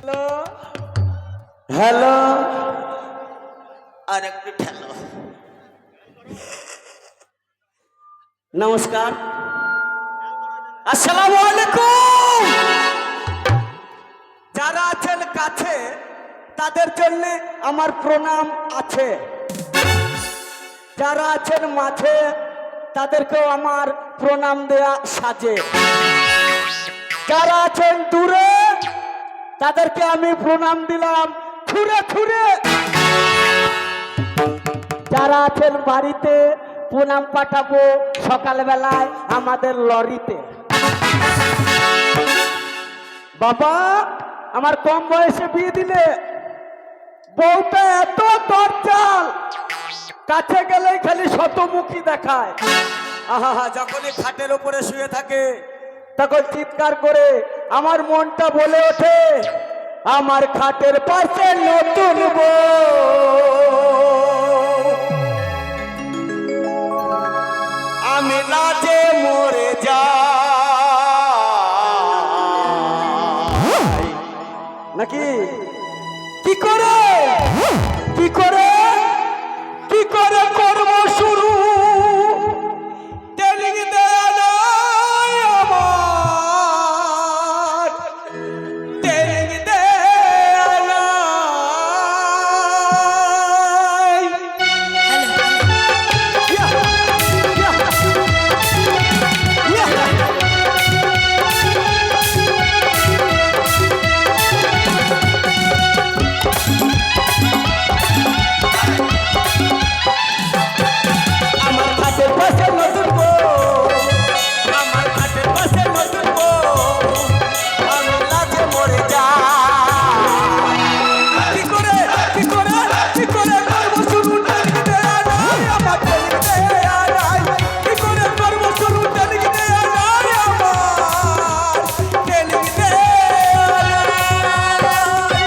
Hello hello আর একটু hello. নমস্কার, আসসালামু আলাইকুম। যারা আছেন কাছে তাদের জন্য আমার প্রণাম আছে, যারা আছেন মাঝে তাদেরকেও আমার প্রণাম দেয়া সাজে, যারা আছেন দূরে তাদেরকে আমি প্রণাম দিলাম ছুঁড়ে ছুঁড়ে, যারা আছেন বাড়িতে প্রণাম পাঠাবো সকালবেলায় আমাদের লরিতে। বাবা আমার কম বয়সে বিয়ে দিলে, বউটা এত দরজাল, কাছে গেলেই খালি শতমুখী দেখায়। আহা, যখনই খাটের উপরে শুয়ে থাকে তখন চিৎকার করে আমার মনটা বলে ওঠে, আমার খাটের পাশে নতুন বউ। আমি লাজে মরে যাই নাকি? কি করে কি করে কি করে করব শুরু, টেলিং দেয়া নাই আমার, টেলিং দেয়া নাই। আমার খাটের পাশে নতুন বউ, আমার খাটের পাশে নতুন বউ, আমি লাজে মরে যাই। কি করে কি করে কি করে করব শুরু, টেলিং দেয়া নাই আমার, টেলিং দেয়া নাই। কি করে করব শুরু, টেলিং দেয়া নাই আমার, টেলিং দেয়া নাই।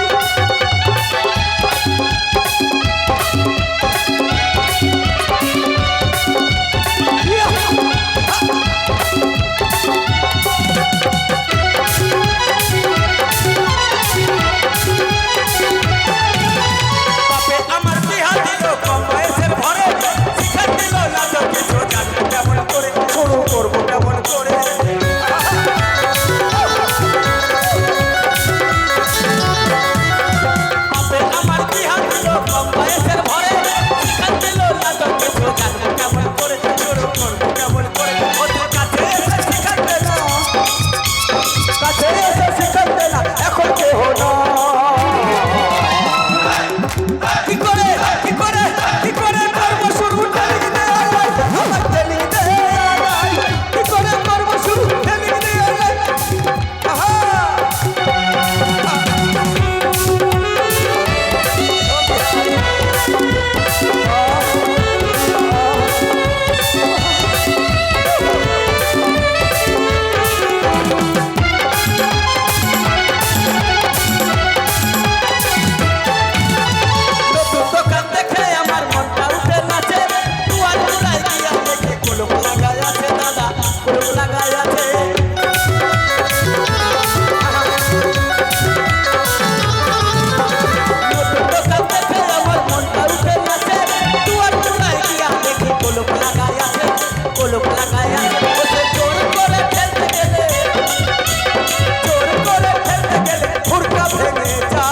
বাপে আমার বিহা দিল কম বয়সের ঘরে, শিক্ষা দিল না তো কিছু জানি কেমন করে শুরু করবো কেমন করে। বাপে আমার বিহা দিল কম বয়সের ঘরে, শিক্ষা দিল না তো কিছু জানি কেমন করে শুরু করবো কেমন করে। ওদের কাছে এসে শিখাতে না, কাছে এসে শিখাতে না, এখন কেহ না। কি করে কি করে কি করে করবো শুরু, টেলিং দেয়া নাই আমার, টেলিং দেয়া নাই। কি করে করবো শুরু, টেলিং দেয়া নাই। আহা নতুন দোকান দেখে আমার মনটা উঠে নাচে, দুয়ার দুয়ার গিয়া দেখে কলম লাগাই আছে দাদা, কলম লাগাই আছে। নতুন দোকান দেখে আমার মনটা উঠে নাচে, দুয়ার দুয়ার গিয়া দেখে কলম লাগাই আছে, কলম লাগাই আছে। ওসে জোর করে ঠেলতে গেলে, জোর করে ঠেলতে গেলে হুড়কা ভেঙে যা।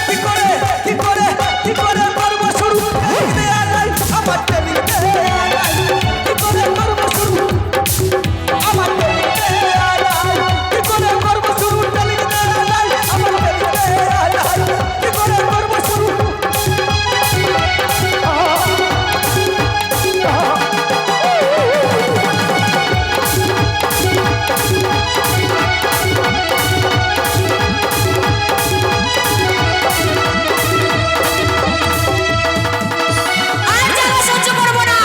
কি করে কি করে কি করে করবো শুরু, টেলিং দেয়া নাই আমার, টেলিং দেয়া নাই। কি করে করবো শুরু, আমার টেলিং দেয়া নাই। কি করে করবো শুরু, টেলিং দেয়া নাই আমার, টেলিং দেয়া নাই। কি করে করবো শুরু। আর জ্বালা সহ্য করবো না,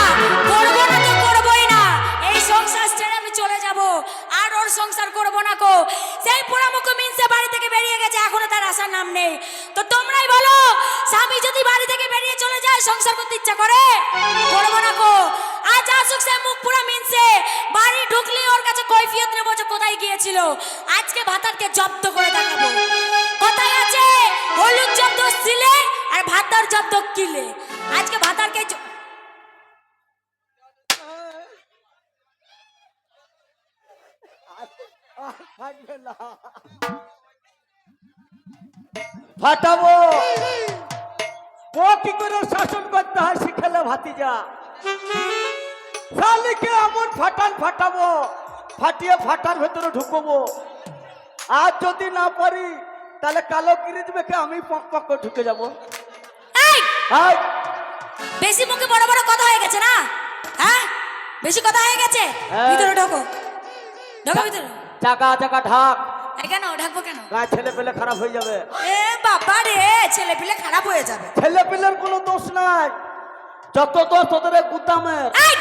করবো না তো করবোই না। এই সংসার ছেড়ে আমি চলে যাব, আর ওর সংসার করবো না কো। সেই পোড়ামুখো মিনসে বাড়ি থেকে বেরিয়ে গেছে, এখনো তার আসার নাম নেই। তো তোমরাই বলো, স্বামী যদি বাড়ি থেকে বেরিয়ে চলে যায় সংসার করতে ইচ্ছা করে? করবো না কো। আজ আসুক সে মুখ পুরা মিনসে, বাড়ি ঢুকলি ওর কাছে কৈফিয়ত নেবো যে কোথায় গিয়েছিল, আজকে ভাতারকে জব্দ করে দেখাবো। কথায় আছে হলুদ জব্দ সিলে আর ভাতার জব্দ কিলে। আজকে ভাতারকে ফাটাবো। ও কি করে শাসন করতে হয় শিখালে ভাতিজা। শালিকে এমন ফাটান ফাটাবো, ফাটিয়ে ফাটার ভেতরে ঢুকবো। আর যদি না পারি তাহলে কালো কিরিচ মেখে আমি পক পক করে ঢুকে যাবো। এই হাই, বেশি মুখে বড় বড় কথা হয়ে গেছে না? হ্যাঁ, বেশি কথা হয়ে গেছে। হ্যাঁ। ভিতরে ঢোকো, ঢোকো ভিতরে। চাকা চাকা ঢাক, এই কেন ঢাকবো কেন? গায়ে ছেলে পেলে খারাপ হয়ে যাবে। এ বাবা রে, ছেলে পিলে খারাপ হয়ে যাবে। ছেলে পেলের কোনো দোষ নাই, যত দোষ তোদের এই গুতামের। এই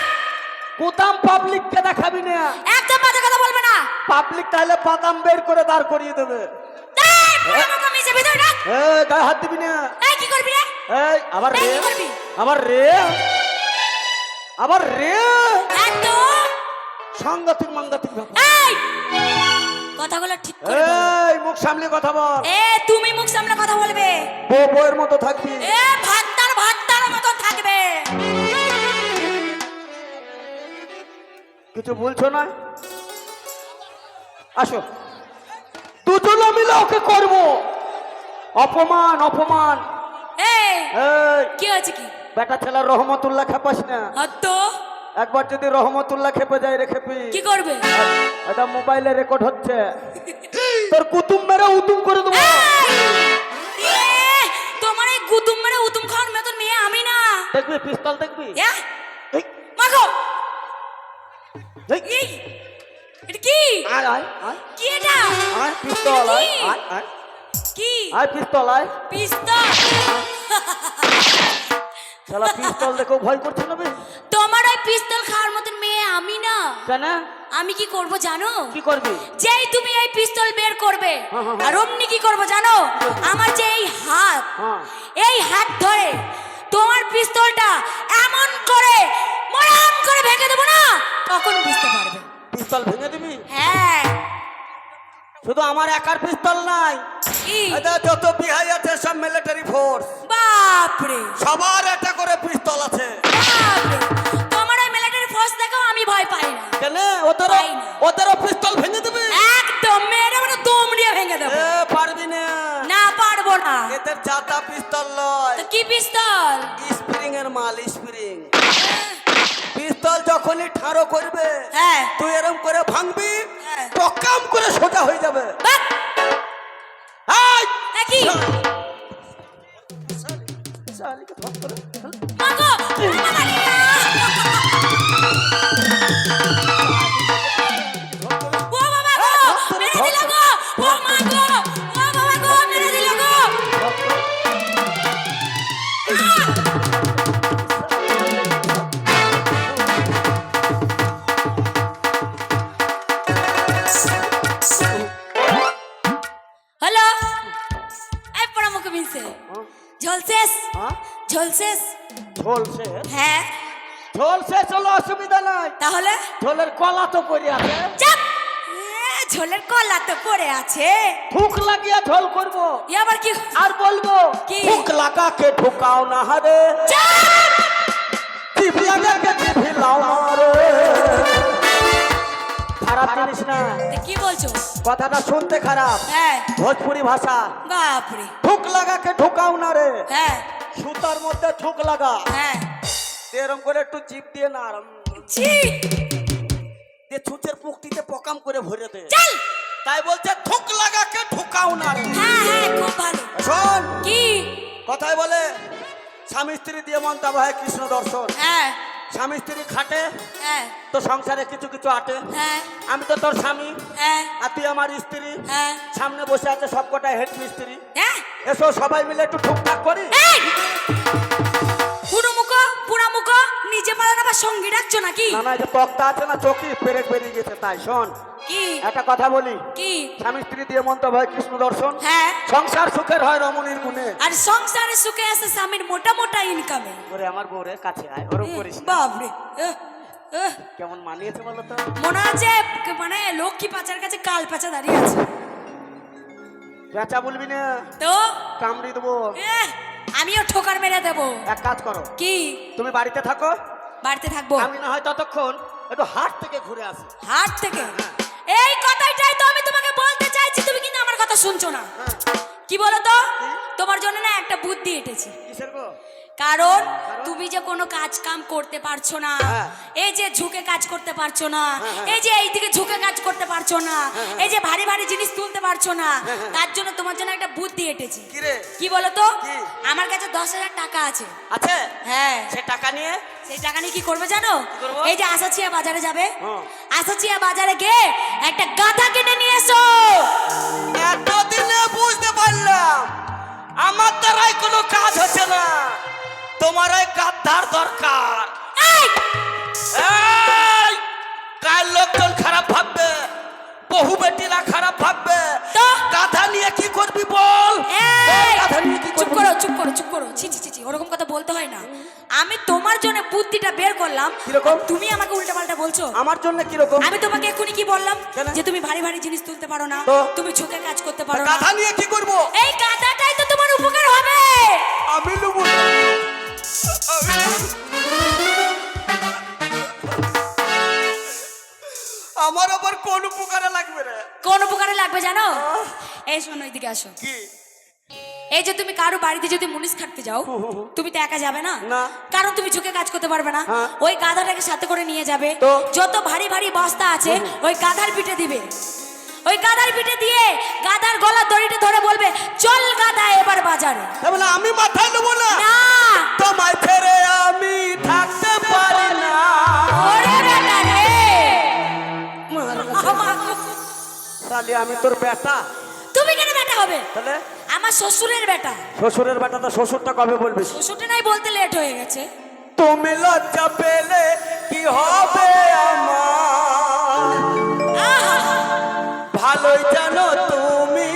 গুতাম পাবলিককে দেখাবি না। একদম বাজে কথা বলবে না। পাবলিক তাহলে বাদাম বের করে দাঁড় করিয়ে দেবে। এই পুরো মিশে ভিতরে ঢাক। এই গায়ে হাত দিবি না। এই কি করবি রে? এই আবার এই রে, কি করবি? আবার রে, আবার রে। একদম সাংঘাতিক মাঙ্গাতিক ব্যাপার। এই কথাগুলো ঠিক করে বল। এই মুখ সামলে কথা বল। এ তুমি মুখ সামনে কথা বলবে। বউ বউয়ের মতো থাকবি। এ ভাত্তার মতন থাকবে। কিছু বলছো না? আসো, দুজনে মিলে ওকে করবো অপমান অপমান। এই এই কি হয়েছে কি? বেটা ছেলের রহমতুল্লাহ খেপাস না। হতো একবার যদি রহমতুল্লাহ খেপে যায় রে খেপি। কি করবে? এটা মোবাইলে রেকর্ড হচ্ছে, তোর কুতুম মেরে উতুম করে দেবো। এ, তোমার এই গুতুম মেরে উতুম খাওয়ার মতন মেয়ে আমি না। দেখবি পিস্তল দেখবি। এ, এই, মাগো এই, এই এটা কি? আয় আয় আয় কি এটা? আয় পিস্তল আয় আয় আয় কি আয় পিস্তল আয়। পিস্তল? শালা পিস্তল দেখো ভয় করছে না বে। তোমার ওই পিস্তল খাওয়ার মতন মেয়ে আমি না। কেন? আমি কি করব জানো? কি করবি? যেই তুমি এই পিস্তল বের করবে হ্যাঁ, হ্যাঁ, আর অমনি কি করব জানো? আমার যে এই হাত, হ্যাঁ। এই হাত ধরে তোমার পিস্তলটা এমন করে মরাম করে ভেঙে দেবো না, তখন বুঝতে পারবে। পিস্তল ভেঙে দিবি? হ্যাঁ। শুধু আমার একার পিস্তল নাই, কি? এটা যত বিহাই আছে সব মিলিটারি ফোর্স, বাপরে সবার একটা করে পিস্তল আছে। বাপরে, তোমার ওই মিলিটারি ফোর্স দেখো আমি ভয় পাই না। কেন? ওদেরও পাই না। ওদেরও পিস্তল ভেঙে দিবি? একদম মেরে মানে দম দিয়ে ভেঙে দেবো। এ পারবি না। না পারবো না। এদের জাতা পিস্তল লয়, তো কি পিস্তল? স্প্রিং এর মাল, স্প্রিং। পিস্তল যখনই ঠাড়ো করবে হ্যাঁ তুই এরকম করে ভাঙবি, হ্যাঁ। পকাম করে সোজা হয়ে যাবে। বাহ! এই! এ কি? শালিকে ধর করে। মাগো! বাবা রে! ও বাবা গো! মেরে দিল গো! ও মা গো! ও বাবা গো! মেরে দিল গো! হ্যালো, এই পড়া মুখে মিলছে। ঝোল শেষ, হ্যাঁ? ঝোল শেষ। ঝোল শেষ? হ্যাঁ, ঝোল শেষ হলো অসুবিধা নাই, তাহলে ঝোলের কলা তো পড়ে আছে। চাপ! ঝোলের কলা তো পড়ে আছে। থুক লাগিয়ে ঝোল করবো ই আবার কি? আর বলবো কি? থুক লাগা কে ঢুকাও না হারে, চাপ! জিভ লাগা কে জিভ লাও না রে। খারাপ জিনিস না, এ কি বলছো? কথাটা শুনতে খারাপ, হ্যাঁ, ভোজপুরি ভাষা। বাপরে। থুক লাগা কে ঢুকাও না রে, হ্যাঁ সুতার মধ্যে থুক লাগা, হ্যাঁ। এরকম করে একটু জিভ দিয়ে না ছি! দিয়ে ছুঁচের পুকটিতে পকাম করে ভরে দে। চল! তাই বলছে থুক লাগা কে ঢুকাও না রে। হ্যাঁ হ্যাঁ, খুব ভালো। শোন, কি? কথায় বলে স্বামী স্ত্রী দিয়ে মন্তা হয় কৃষ্ণ দর্শন। হ্যাঁ স্বামী স্ত্রী খাটে হ্যাঁ তো সংসারে কিছু কিছু আটে। হ্যাঁ আমি তো তোর স্বামী হ্যাঁ আর তুই আমার স্ত্রী, হ্যাঁ সামনে বসে আছে সবকটা হেড মিস্ত্রি। হ্যাঁ। এসো সবাই মিলে একটু ঠুকঠাক করি। এই! পুরো মুখো, পুরা মুখো, নিজে পালান আবার সঙ্গী ডাকছো নাকি? না না, এই যে তক্তা আছে না চকি পেরেক বেরিয়ে গেছে। তাই শোন, কি? একটা কথা বলি, কি? স্বামী স্ত্রী দিয়ে মন্তা হয় কৃষ্ণ দর্শন। হ্যাঁ। সংসার সুখের হয় রমণীর গুণে। আর সংসারে সুখে আছে স্বামীর মোটা মোটা ইনকামে। ওরে আমার বউরে কাছে আয়, ওরম করিস না। বাপরে। উহ, কেমন মানিয়েছে বলো তো? মনে হচ্ছে মানে লক্ষ্মী পাচার কাছে কাল পাচা দাঁড়িয়ে আছে। পেঁচা বলবি না, তো কামড়ি দেবো। আমিও ঠোকার মেরে দেবো। এক কাজ করো, কি? তুমি বাড়িতে থাকো, বাড়িতে থাকবো? আমি না হয় ততক্ষণ একটু হাট থেকে ঘুরে আসি। হাট থেকে? এই কথাটাই তো আমি তোমাকে বলতে চাইছি, তুমি কিন্তু আমার কথা শুনছো না। হ্যাঁ, কি বলো তো, কি? তোমার জন্য না একটা বুদ্ধি এঁটেছি। কিসের গো? কারণ তুমি যে কোনো কাজ কাম করতে পারছো না, হ্যাঁ। এই যে ঝুঁকে কাজ করতে পারছো না, হ্যাঁ, হ্যাঁ। এই যে এইদিকে ঝুঁকে কাজ করতে পারছো না, এই যে ভারী ভারী জিনিস তুলতে পারছো না, তার জন্য তোমার জন্য একটা বুদ্ধি এঁটেছি। কি রে? কি বলো তো? কি? আমার কাছে 10,000 টাকা আছে। আছে? হ্যাঁ। সে টাকা নিয়ে সেই টাকা নিয়ে কি করবে জানো? কি করবো? এই যে আসাচিয়া বাজারে যাবে, হ্যাঁ। আসাচিয়া বাজারে গিয়ে একটা গাধা কিনে নিয়ে এসো। এতদিনে বুঝতে পারলাম আমার দ্বারাই কোনো কাজ হচ্ছে না, তোমার ওই গাদ্দার দরকার। এই! এই, কাল লোকজন খারাপ ভাববে, বহু বেটিরা খারাপ ভাববে। তো? গাধা নিয়ে কি করবি বল? এই! গাধা নিয়ে কি চুপ করবি? করো, চুপ করো, চুপ করো। ছি ছি ছি ছি, ওরকম কথা বলতে হয় না। আমি তোমার জন্য বুদ্ধিটা বের করলাম, কিরকম? তুমি আমাকে উল্টাপাল্টা বলছো। আমার জন্য কিরকম? আমি তোমাকে এক্ষুনি কি বললাম? কেন? যে তুমি ভারী ভারী জিনিস তুলতে পারো না, তো? তুমি ঝুঁকে কাজ করতে পারো না। গাধা নিয়ে কি করব? এই গাধাটাই তো তোমার উপকার হবে। আমি নেবো। আমার আবার কোন উপকারে লাগবে রে? কোন উপকারে লাগবে জানো? এই শোনো, এদিকে আসো। কি? এই যে তুমি কারো বাড়িতে যদি মুনিশ খাটতে যাও, তুমি তো একা যাবে না, না। কারণ তুমি ঝুঁকে কাজ করতে পারবে না। হ্যাঁ। ওই গাধাটাকে সাথে করে নিয়ে যাবে, তো? যত ভারী ভারী বস্তা আছে ওই গাধার পিঠে দিবে। ওই গাধার পিঠে দিয়ে গাধার গলার দড়িটা ধরে বলবে, চল গাধা এবার বাজারে। তাই বলে আমি মাথায় নেবো না? না। তোমায় ছেড়ে আমি থাকতে পারি না। ওরে বেটা রে। তাহলে আমি তোর বেটা? তুমি কেন বেটা হবে? তাহলে আমার শ্বশুরের বেটা। শ্বশুরের বেটা, তো শ্বশুরটা কবে বলবি? শ্বশুরটা নাই বলতে লেট হয়ে গেছে। তুমি লজ্জা পেলে কি হবে আমার? আহা! ভালোই জানো তুমি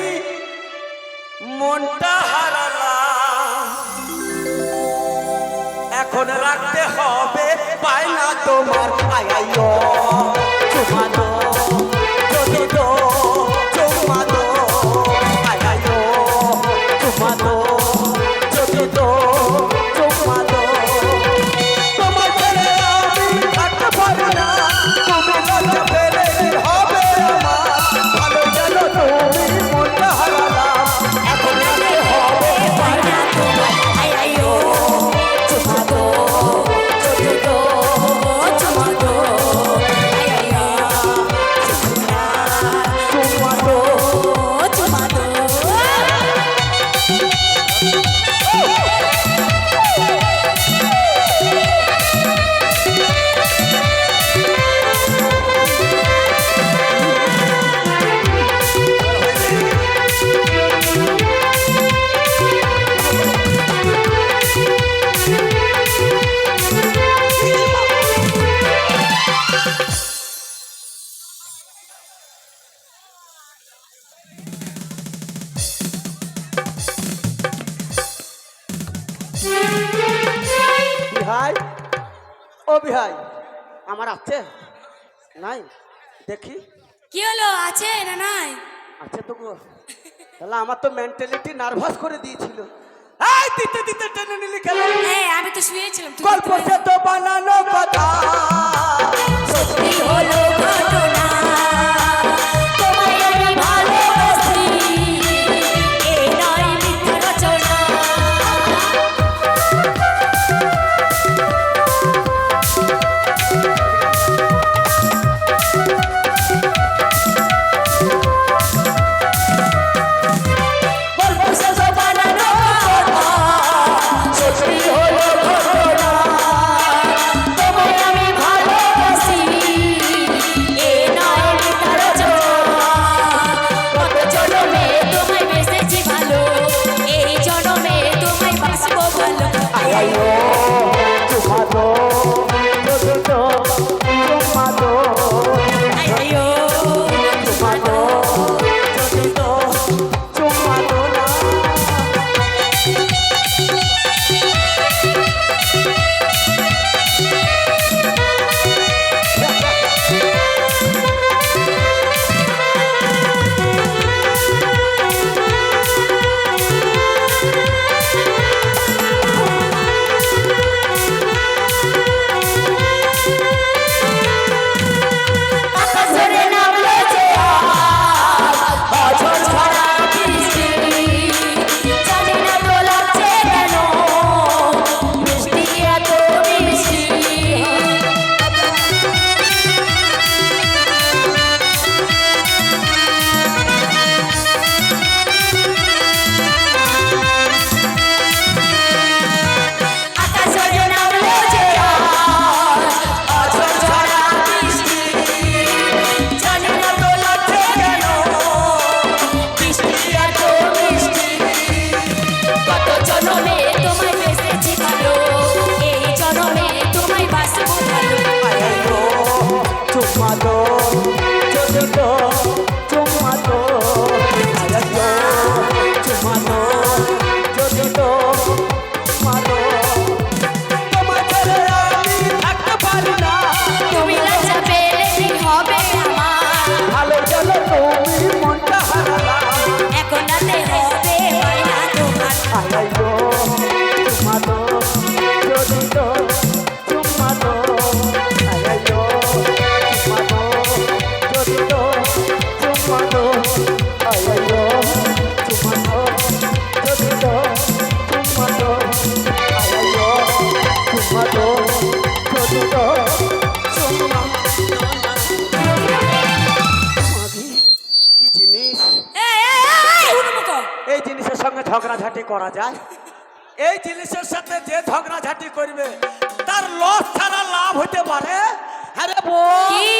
মনটা হারালাম, এখন রাখতে হবে পাই না তোমার। আইও চুমা দো, যদি দো চুমা দো, আইও চুমা দো, যদি দো চুমা দো। তোমার ছেড়ে আমি থাকতে পারি না, তুমি লজ্জা পেলে কি হবে আমার? ভালো জানো তুমি মনটা হারালাম, এখন রাখতে হবে পাই না তোমার। আইও চুমা দো, চোখে দো চুমা দো, আইও চুমা দো। চুমা দো। বিহাই, ও বিহাই, আমার আছে নাই? দেখি কি হলো, আছে না নাই? আছে তো গো। তাহলে আমার তো মেন্টালিটি নার্ভাস করে দিয়েছিল। এই দিতে দিতে টেনে নিলি কেন? এই আমি তো শুয়েছিলাম, তুই গল্প সে তো বানানো কথা, সত্যি হলো ঘটনা, তোমায় আমি ভালোবাসি, এই নয় মিথ্যা রচনা। গল্প সে তো বানানো কথা, সত্যি হলো ঘটনা, তোমায় আমি ভালোবাসি, চুম্মা দো যদি দো চুম্মা দো আরে দো চুম্মা দো যদি দো চুম্মা দো তোমার ছেড়ে আমি থাকতে পারি না তুমি লজ্জা পেলে কি হবে আমার ভালো চলো তুমি মনটা হারালা এখন রাতে হবে মাইনা তোমার আরে দো চুম্মা দো যদি দো চুম্মা দো আরে দো চুম্মা দো যদি দো চুম্মা দো আরে দো চুম্মা দো যদি দো চুম্মা দো আরে দো চুম্মা দো যদি দো চুম্মা মাঝি কি জিনিস হুড়মুখো এই জিনিসের সঙ্গে ঝগড়াঝাটি করা যায় এই জিনিসের সাথে যে ঝগড়াঝাটি করবে তার লস ছাড়া লাভ হতে পারে আরে বল কি